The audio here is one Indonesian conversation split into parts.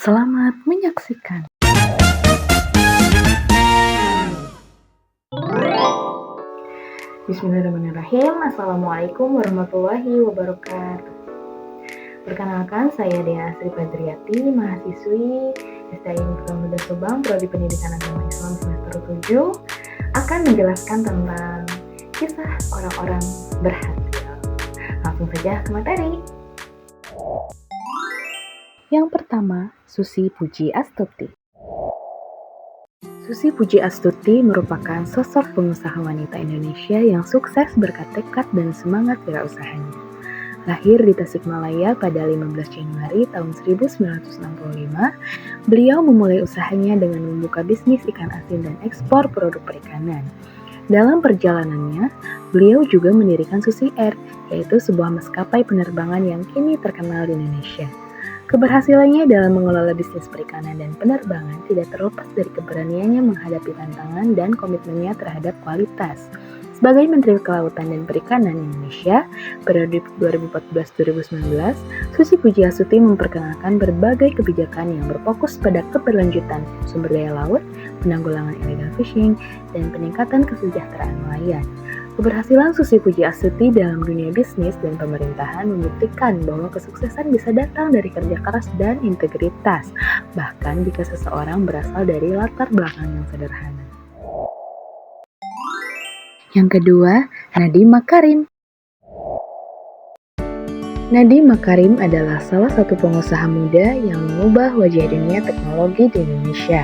Selamat menyaksikan. Bismillahirrahmanirrahim. Assalamualaikum warahmatullahi wabarakatuh. Perkenalkan, saya Dea Asri Fadriati, mahasiswi STIN Muda Subang, Prodi Pendidikan Agama Islam semester 7, akan menjelaskan tentang kisah orang-orang berhasil. Langsung saja ke materi. Yang pertama, Susi Pujiastuti. Susi Pujiastuti merupakan sosok pengusaha wanita Indonesia yang sukses berkat tekad dan semangat wirausahanya. Lahir di Tasikmalaya pada 15 Januari tahun 1965, beliau memulai usahanya dengan membuka bisnis ikan asin dan ekspor produk perikanan. Dalam perjalanannya, beliau juga mendirikan Susi Air, yaitu sebuah maskapai penerbangan yang kini terkenal di Indonesia. Keberhasilannya dalam mengelola bisnis perikanan dan penerbangan tidak terlepas dari keberaniannya menghadapi tantangan dan komitmennya terhadap kualitas. Sebagai Menteri Kelautan dan Perikanan Indonesia periode 2014-2019, Susi Pujiastuti memperkenalkan berbagai kebijakan yang berfokus pada keberlanjutan sumber daya laut, penanggulangan illegal fishing, dan peningkatan kesejahteraan nelayan. Keberhasilan Susi Pujiastuti dalam dunia bisnis dan pemerintahan membuktikan bahwa kesuksesan bisa datang dari kerja keras dan integritas, bahkan jika seseorang berasal dari latar belakang yang sederhana. Yang kedua, Nadiem Makarim. Nadiem Makarim adalah salah satu pengusaha muda yang mengubah wajah dunia teknologi di Indonesia.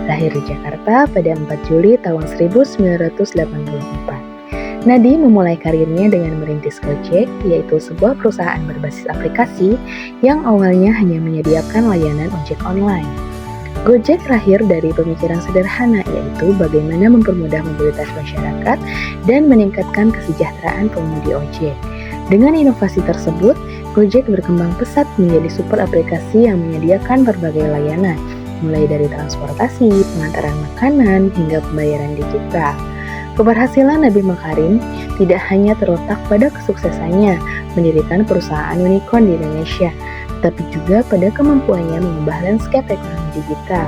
Lahir di Jakarta pada 4 Juli tahun 1984. Nadiem memulai karirnya dengan merintis Gojek, yaitu sebuah perusahaan berbasis aplikasi yang awalnya hanya menyediakan layanan ojek online. Gojek lahir dari pemikiran sederhana, yaitu bagaimana mempermudah mobilitas masyarakat dan meningkatkan kesejahteraan pengemudi ojek. Dengan inovasi tersebut, Gojek berkembang pesat menjadi super aplikasi yang menyediakan berbagai layanan, mulai dari transportasi, pengantaran makanan, hingga pembayaran digital. Keberhasilan Nadiem Makarim tidak hanya terletak pada kesuksesannya mendirikan perusahaan unicorn di Indonesia, tetapi juga pada kemampuannya mengubah landscape ekonomi digital.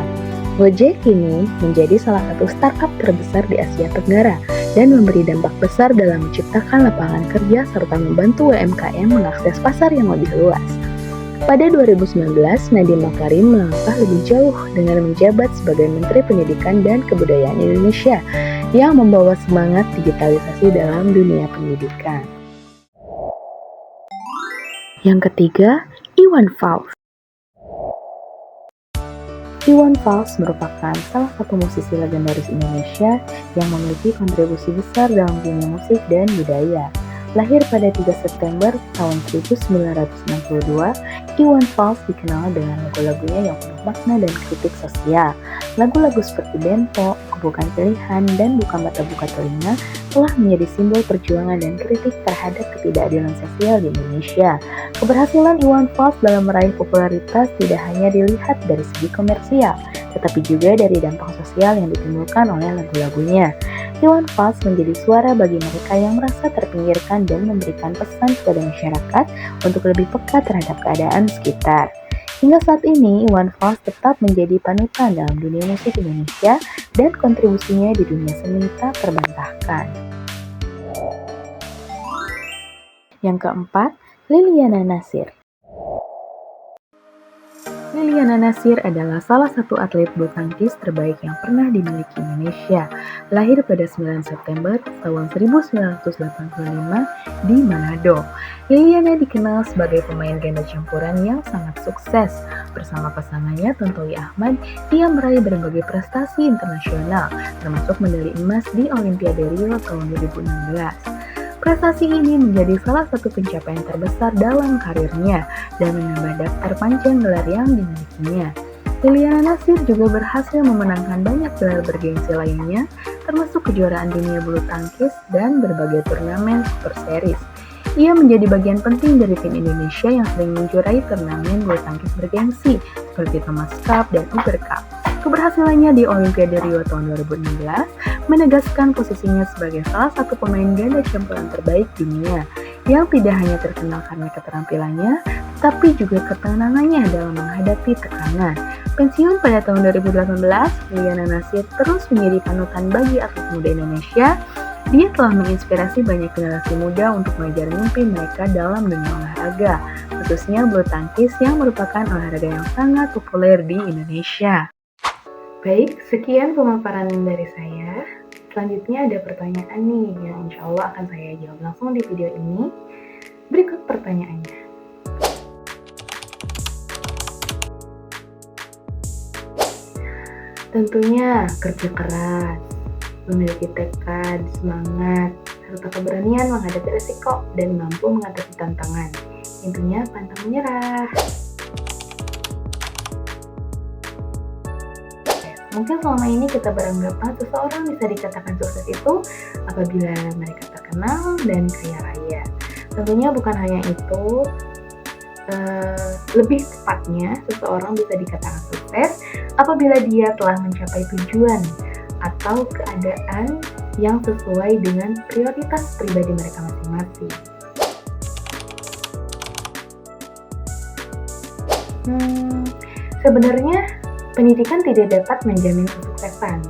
Gojek kini menjadi salah satu startup terbesar di Asia Tenggara dan memberi dampak besar dalam menciptakan lapangan kerja serta membantu UMKM mengakses pasar yang lebih luas. Pada 2019, Nadiem Makarim melangkah lebih jauh dengan menjabat sebagai Menteri Pendidikan dan Kebudayaan Indonesia yang membawa semangat digitalisasi dalam dunia pendidikan. Yang ketiga, Iwan Fals. Iwan Fals merupakan salah satu musisi legendaris Indonesia yang memiliki kontribusi besar dalam dunia musik dan budaya. Lahir pada 3 September tahun 1962, Iwan Fals dikenal dengan lagu-lagunya yang penuh makna dan kritik sosial. Lagu-lagu seperti Bento, Bukan Pilihan, dan Buka Mata Buka Telinga telah menjadi simbol perjuangan dan kritik terhadap ketidakadilan sosial di Indonesia. Keberhasilan Iwan Fals dalam meraih popularitas tidak hanya dilihat dari segi komersial, tetapi juga dari dampak sosial yang ditimbulkan oleh lagu-lagunya. Iwan Fals menjadi suara bagi mereka yang merasa terpinggirkan dan memberikan pesan kepada masyarakat untuk lebih peka terhadap keadaan sekitar. Hingga saat ini, Iwan Fals tetap menjadi panutan dalam dunia musik Indonesia dan kontribusinya di dunia seni tak terbantahkan. Yang keempat, Liliana Natsir. Liliana Natsir adalah salah satu atlet bulu tangkis terbaik yang pernah dimiliki Indonesia. Lahir pada 9 September tahun 1985 di Manado. Liliana dikenal sebagai pemain ganda campuran yang sangat sukses. Bersama pasangannya Tontowi Ahmad, ia meraih berbagai prestasi internasional, termasuk medali emas di Olimpiade Rio tahun 2016. Prestasi ini menjadi salah satu pencapaian terbesar dalam karirnya dan menambah daftar panjang gelar yang dimilikinya. Liliana Natsir juga berhasil memenangkan banyak gelar bergengsi lainnya, termasuk kejuaraan dunia bulu tangkis dan berbagai turnamen Super Series. Ia menjadi bagian penting dari tim Indonesia yang sering menjuarai turnamen bulu tangkis bergengsi seperti Thomas Cup dan Uber Cup. Keberhasilannya di Olimpiade Rio tahun 2016 menegaskan posisinya sebagai salah satu pemain ganda campuran terbaik dunia yang tidak hanya terkenal karena keterampilannya, tapi juga ketenangannya dalam menghadapi tekanan. Pensiun pada tahun 2018, Liliana Natsir terus menjadi panutan bagi atlet muda Indonesia. Dia telah menginspirasi banyak generasi muda untuk mengejar mimpi mereka dalam dunia olahraga, khususnya bulu tangkis yang merupakan olahraga yang sangat populer di Indonesia. Baik, sekian pemaparan dari saya. Selanjutnya ada pertanyaan nih yang insya Allah akan saya jawab langsung di video ini. Berikut pertanyaannya. Tentunya kerja keras, memiliki tekad, semangat, serta keberanian menghadapi resiko dan mampu menghadapi tantangan. Intinya pantang menyerah. Mungkin selama ini kita beranggapan seseorang bisa dikatakan sukses itu apabila mereka terkenal dan kaya raya. Tentunya bukan hanya itu, lebih tepatnya seseorang bisa dikatakan sukses apabila dia telah mencapai tujuan atau keadaan yang sesuai dengan prioritas pribadi mereka masing-masing. Sebenarnya pendidikan tidak dapat menjamin kesuksesan,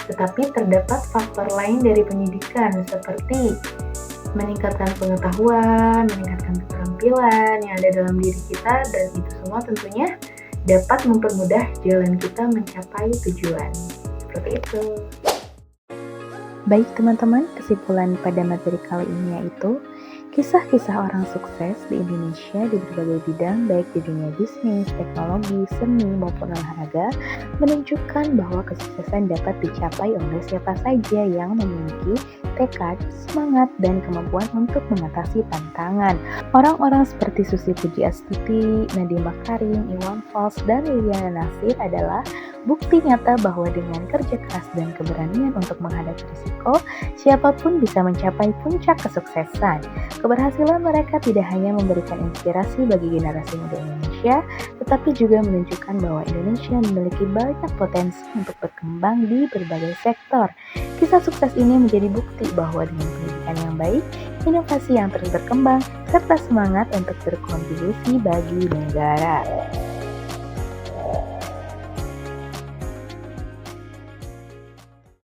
tetapi terdapat faktor lain dari pendidikan seperti meningkatkan pengetahuan, meningkatkan keterampilan yang ada dalam diri kita, dan itu semua tentunya dapat mempermudah jalan kita mencapai tujuan. Seperti itu. Baik teman-teman, kesimpulan pada materi kali ini yaitu kisah-kisah orang sukses di Indonesia di berbagai bidang, baik di dunia bisnis, teknologi, seni, maupun olahraga, menunjukkan bahwa kesuksesan dapat dicapai oleh siapa saja yang memiliki tekad, semangat, dan kemampuan untuk mengatasi tantangan. Orang-orang seperti Susi Pujiastuti, Nadiem Makarim, Iwan Fals, dan Liliana Natsir adalah bukti nyata bahwa dengan kerja keras dan keberanian untuk menghadapi risiko, siapapun bisa mencapai puncak kesuksesan. Keberhasilan mereka tidak hanya memberikan inspirasi bagi generasi muda Indonesia, tetapi juga menunjukkan bahwa Indonesia memiliki banyak potensi untuk berkembang di berbagai sektor. Kisah sukses ini menjadi bukti bahwa dengan pendidikan yang baik, inovasi yang terus berkembang, serta semangat untuk berkontribusi bagi negara.